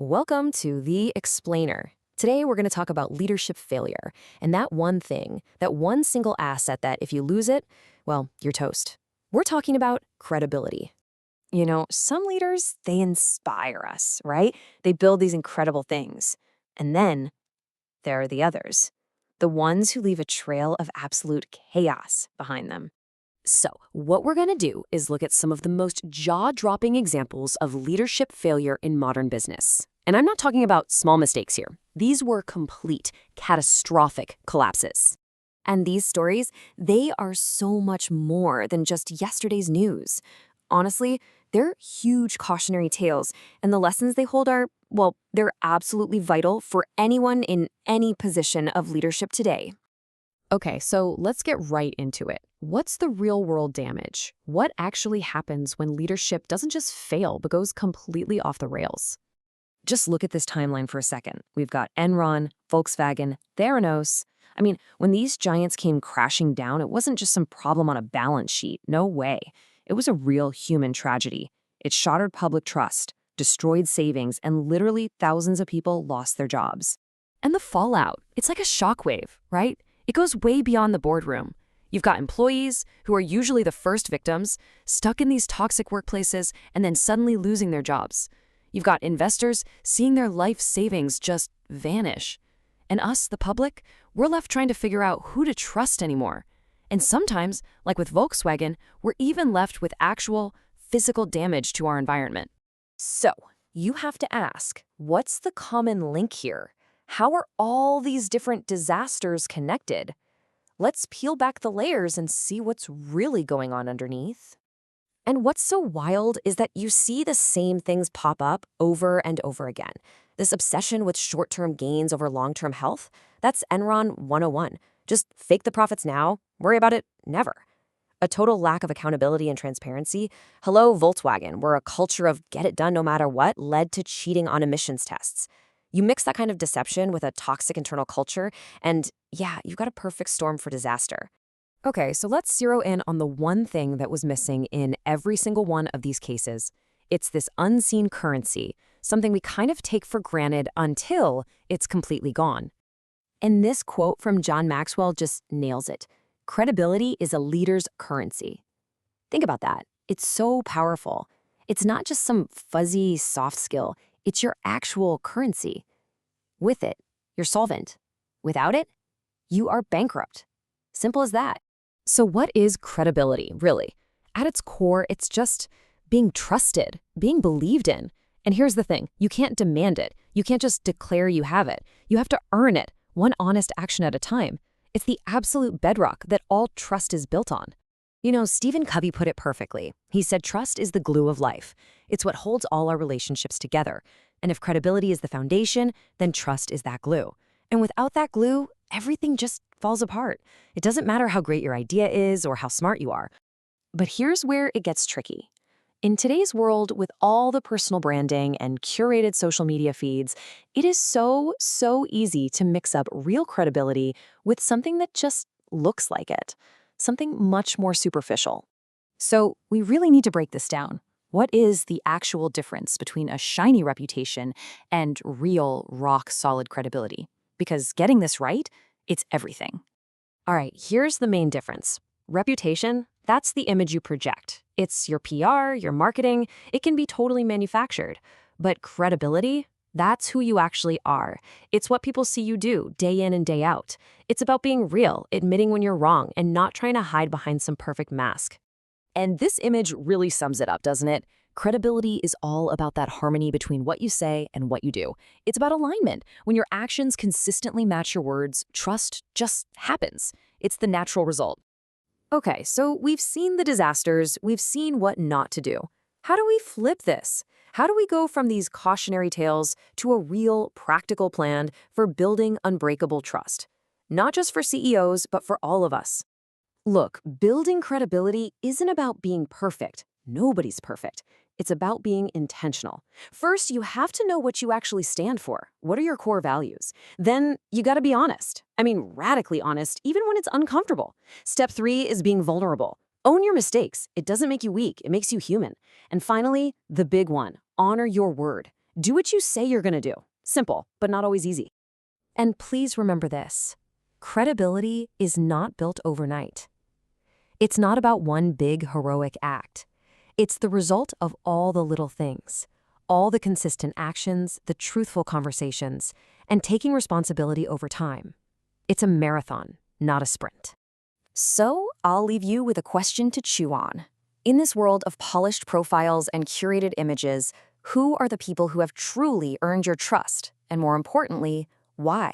Welcome to The Explainer. Today, we're going to talk about leadership failure and that one thing, that one single asset that if you lose it, well, you're toast. We're talking about credibility. Some leaders, they inspire us, right? They build these incredible things. And then there are the others, the ones who leave a trail of absolute chaos behind them. So, what we're going to do is look at some of the most jaw-dropping examples of leadership failure in modern business. And I'm not talking about small mistakes here. These were complete, catastrophic collapses. And these stories, they are so much more than just yesterday's news. Honestly, they're huge cautionary tales, and the lessons they hold are, well, they're absolutely vital for anyone in any position of leadership today. Okay, so let's get right into it. What's the real-world damage? What actually happens when leadership doesn't just fail, but goes completely off the rails? Just look at this timeline for a second. We've got Enron, Volkswagen, Theranos. When these giants came crashing down, it wasn't just some problem on a balance sheet. No way. It was a real human tragedy. It shattered public trust, destroyed savings, and literally thousands of people lost their jobs. And the fallout, it's like a shockwave, right? It goes way beyond the boardroom. You've got employees, who are usually the first victims, stuck in these toxic workplaces and then suddenly losing their jobs. You've got investors seeing their life savings just vanish. And us, the public, we're left trying to figure out who to trust anymore. And sometimes, like with Volkswagen, we're even left with actual physical damage to our environment. So, you have to ask, what's the common link here? How are all these different disasters connected? Let's peel back the layers and see what's really going on underneath. And what's so wild is that you see the same things pop up over and over again. This obsession with short-term gains over long-term health, that's Enron 101. Just fake the profits now, worry about it never. A total lack of accountability and transparency. Hello, Volkswagen, where a culture of get it done no matter what led to cheating on emissions tests. You mix that kind of deception with a toxic internal culture, and yeah, you've got a perfect storm for disaster. Okay, so let's zero in on the one thing that was missing in every single one of these cases. It's this unseen currency, something we kind of take for granted until it's completely gone. And this quote from John Maxwell just nails it. Credibility is a leader's currency. Think about that. It's so powerful. It's not just some fuzzy, soft skill. It's your actual currency. With it, you're solvent. Without it, you are bankrupt. Simple as that. So what is credibility, really? At its core, it's just being trusted, being believed in. And here's the thing, you can't demand it. You can't just declare you have it. You have to earn it, one honest action at a time. It's the absolute bedrock that all trust is built on. Stephen Covey put it perfectly. He said, trust is the glue of life. It's what holds all our relationships together. And if credibility is the foundation, then trust is that glue. And without that glue, everything just falls apart. It doesn't matter how great your idea is or how smart you are. But here's where it gets tricky. In today's world, with all the personal branding and curated social media feeds, it is so easy to mix up real credibility with something that just looks like it. Something much more superficial. So we really need to break this down. What is the actual difference between a shiny reputation and real, rock-solid credibility? Because getting this right, it's everything. All right, here's the main difference. Reputation, that's the image you project. It's your PR, your marketing. It can be totally manufactured. But credibility, that's who you actually are. It's what people see you do day in and day out. It's about being real, admitting when you're wrong, and not trying to hide behind some perfect mask. And this image really sums it up, doesn't it? Credibility is all about that harmony between what you say and what you do. It's about alignment. When your actions consistently match your words, trust just happens. It's the natural result. Okay, so we've seen the disasters, we've seen what not to do. How do we flip this? How do we go from these cautionary tales to a real, practical plan for building unbreakable trust? Not just for CEOs, but for all of us. Look, building credibility isn't about being perfect. Nobody's perfect. It's about being intentional. First, you have to know what you actually stand for. What are your core values? Then you gotta be honest. Radically honest, even when it's uncomfortable. Step 3 is being vulnerable. Own your mistakes. It doesn't make you weak, it makes you human. And finally, the big one, honor your word. Do what you say you're going to do. Simple, but not always easy. And please remember this. Credibility is not built overnight. It's not about one big heroic act. It's the result of all the little things, all the consistent actions, the truthful conversations, and taking responsibility over time. It's a marathon, not a sprint. So, I'll leave you with a question to chew on. In this world of polished profiles and curated images, who are the people who have truly earned your trust? And more importantly, why?